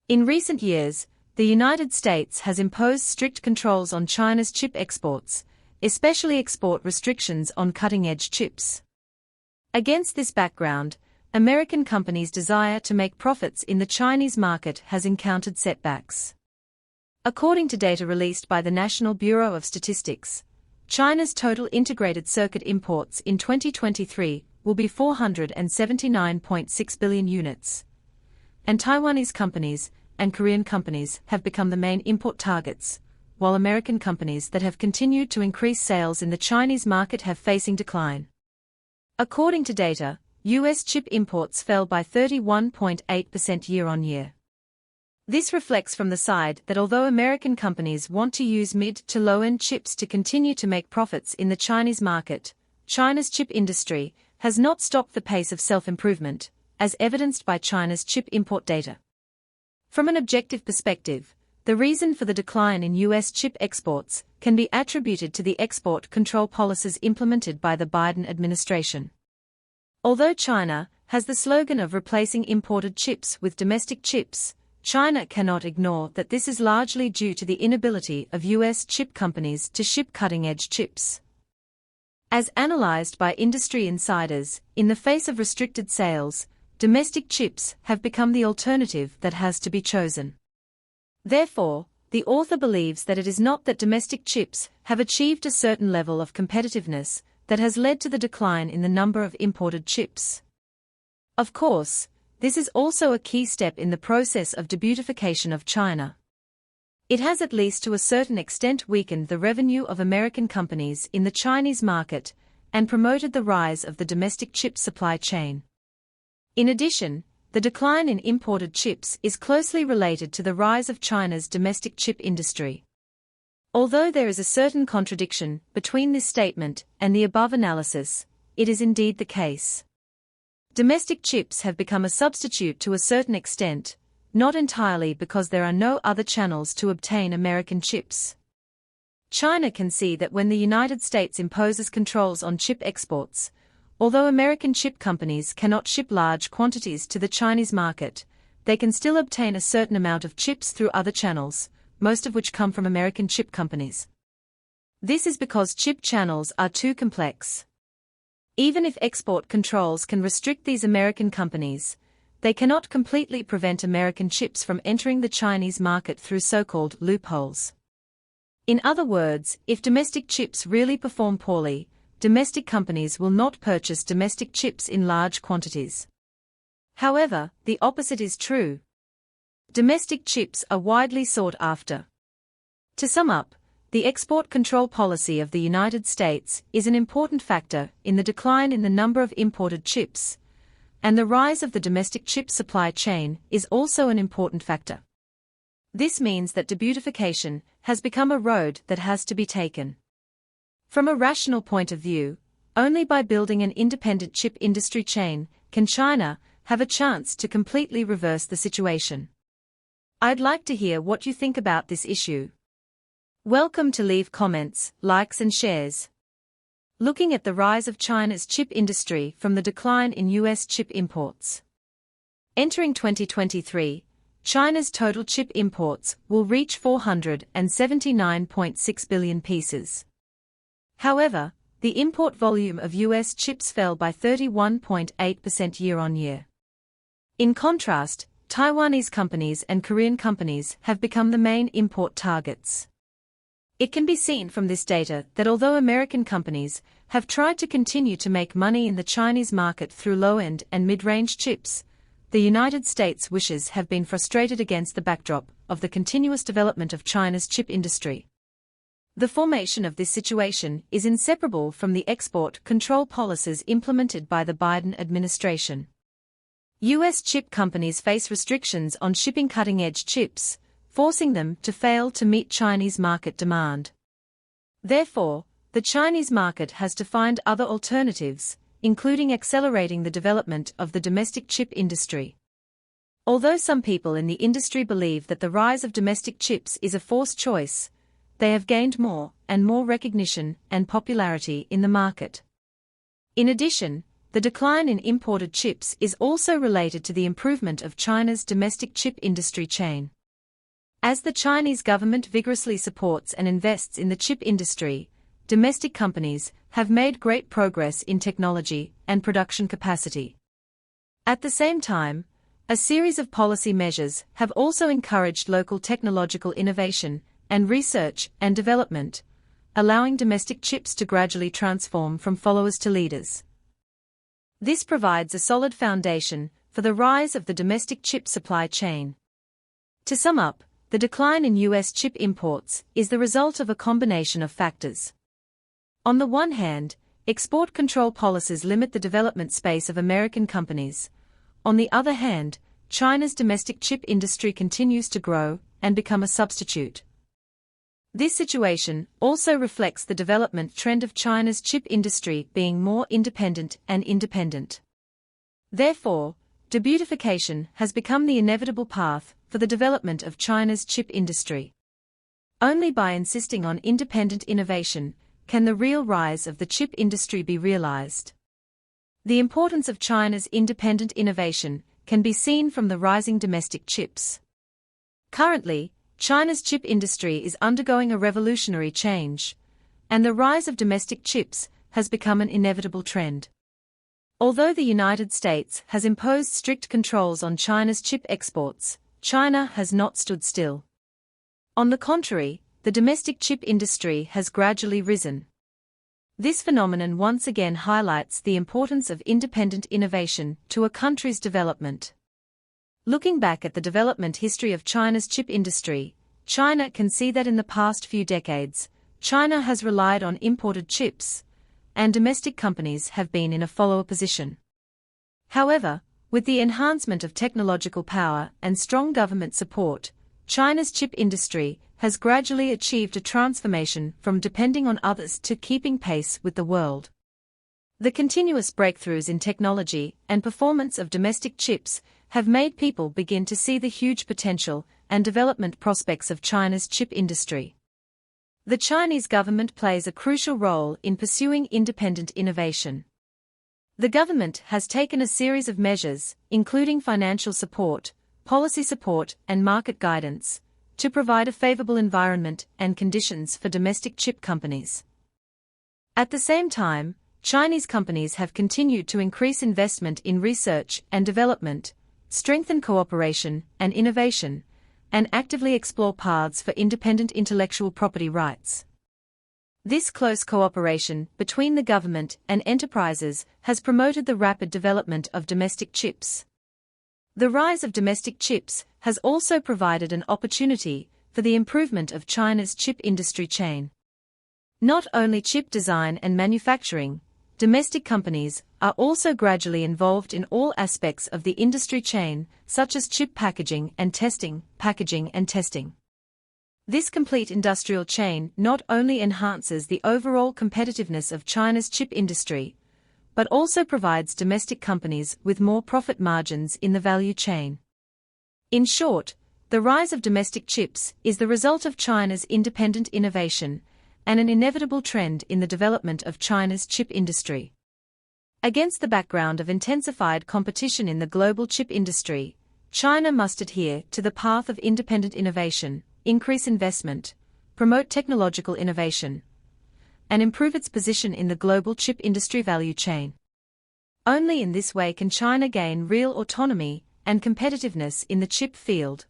In recent years, the United States has imposed strict controls on China's chip exports, especially export restrictions on cutting-edge chips. Against this background, American companies' desire to make profits in the Chinese market has encountered setbacks. According to data released by the National Bureau of Statistics, China's total integrated circuit imports in 2023 will be 479.6 billion units. And Taiwanese companies and Korean companies have become the main import targets, while American companies that have continued to increase sales in the Chinese market have facing decline. According to data, U.S. chip imports fell by 31.8% year-on-year. This reflects from the side that although American companies want to use mid to low-end chips to continue to make profits in the Chinese market, China's chip industry has not stopped the pace of self-improvement, as evidenced by China's chip import data. From an objective perspective, the reason for the decline in U.S. chip exports can be attributed to the export control policies implemented by the Biden administration. Although China has the slogan of replacing imported chips with domestic chips, China cannot ignore that this is largely due to the inability of U.S. chip companies to ship cutting-edge chips. As analyzed by industry insiders, in the face of restricted sales, domestic chips have become the alternative that has to be chosen. Therefore, the author believes that it is not that domestic chips have achieved a certain level of competitiveness that has led to the decline in the number of imported chips. Of course, this is also a key step in the process of debeutification of China. It has at least to a certain extent weakened the revenue of American companies in the Chinese market and promoted the rise of the domestic chip supply chain. In addition, the decline in imported chips is closely related to the rise of China's domestic chip industry. Although there is a certain contradiction between this statement and the above analysis, it is indeed the case. Domestic chips have become a substitute to a certain extent, not entirely because there are no other channels to obtain American chips. China can see that when the United States imposes controls on chip exports, although American chip companies cannot ship large quantities to the Chinese market, they can still obtain a certain amount of chips through other channels, most of which come from American chip companies. This is because chip channels are too complex. Even if export controls can restrict these American companies, they cannot completely prevent American chips from entering the Chinese market through so-called loopholes. In other words, if domestic chips really perform poorly, domestic companies will not purchase domestic chips in large quantities. However, the opposite is true. Domestic chips are widely sought after. To sum up, the export control policy of the United States is an important factor in the decline in the number of imported chips, and the rise of the domestic chip supply chain is also an important factor. This means that debeutification has become a road that has to be taken. From a rational point of view, only by building an independent chip industry chain can China have a chance to completely reverse the situation. I'd like to hear what you think about this issue. Welcome to leave comments, likes and shares. Looking at the rise of China's chip industry from the decline in U.S. chip imports. Entering 2023, China's total chip imports will reach 479.6 billion pieces. However, the import volume of U.S. chips fell by 31.8% year-on-year. In contrast, Taiwanese companies and Korean companies have become the main import targets. It can be seen from this data that although American companies have tried to continue to make money in the Chinese market through low-end and mid-range chips, the United States' wishes have been frustrated against the backdrop of the continuous development of China's chip industry. The formation of this situation is inseparable from the export control policies implemented by the Biden administration. U.S. chip companies face restrictions on shipping cutting-edge chips, forcing them to fail to meet Chinese market demand. Therefore, the Chinese market has to find other alternatives, including accelerating the development of the domestic chip industry. Although some people in the industry believe that the rise of domestic chips is a forced choice, they have gained more and more recognition and popularity in the market. In addition, the decline in imported chips is also related to the improvement of China's domestic chip industry chain. As the Chinese government vigorously supports and invests in the chip industry, domestic companies have made great progress in technology and production capacity. At the same time, a series of policy measures have also encouraged local technological innovation and research and development, allowing domestic chips to gradually transform from followers to leaders. This provides a solid foundation for the rise of the domestic chip supply chain. To sum up, the decline in U.S. chip imports is the result of a combination of factors. On the one hand, export control policies limit the development space of American companies. On the other hand, China's domestic chip industry continues to grow and become a substitute. This situation also reflects the development trend of China's chip industry being more independent and independent. Therefore, debeutification has become the inevitable path for the development of China's chip industry. Only by insisting on independent innovation can the real rise of the chip industry be realized. The importance of China's independent innovation can be seen from the rising domestic chips. Currently, China's chip industry is undergoing a revolutionary change, and the rise of domestic chips has become an inevitable trend. Although the United States has imposed strict controls on China's chip exports, China has not stood still. On the contrary, the domestic chip industry has gradually risen. This phenomenon once again highlights the importance of independent innovation to a country's development. Looking back at the development history of China's chip industry, China can see that in the past few decades, China has relied on imported chips, and domestic companies have been in a follower position. However, with the enhancement of technological power and strong government support, China's chip industry has gradually achieved a transformation from depending on others to keeping pace with the world. The continuous breakthroughs in technology and performance of domestic chips have made people begin to see the huge potential and development prospects of China's chip industry. The Chinese government plays a crucial role in pursuing independent innovation. The government has taken a series of measures, including financial support, policy support, and market guidance, to provide a favorable environment and conditions for domestic chip companies. At the same time, Chinese companies have continued to increase investment in research and development, strengthen cooperation and innovation, and actively explore paths for independent intellectual property rights. This close cooperation between the government and enterprises has promoted the rapid development of domestic chips. The rise of domestic chips has also provided an opportunity for the improvement of China's chip industry chain. Not only chip design and manufacturing, domestic companies are also gradually involved in all aspects of the industry chain, such as chip packaging and testing. This complete industrial chain not only enhances the overall competitiveness of China's chip industry, but also provides domestic companies with more profit margins in the value chain. In short, the rise of domestic chips is the result of China's independent innovation and an inevitable trend in the development of China's chip industry. Against the background of intensified competition in the global chip industry, China must adhere to the path of independent innovation, increase investment, promote technological innovation, and improve its position in the global chip industry value chain. Only in this way can China gain real autonomy and competitiveness in the chip field.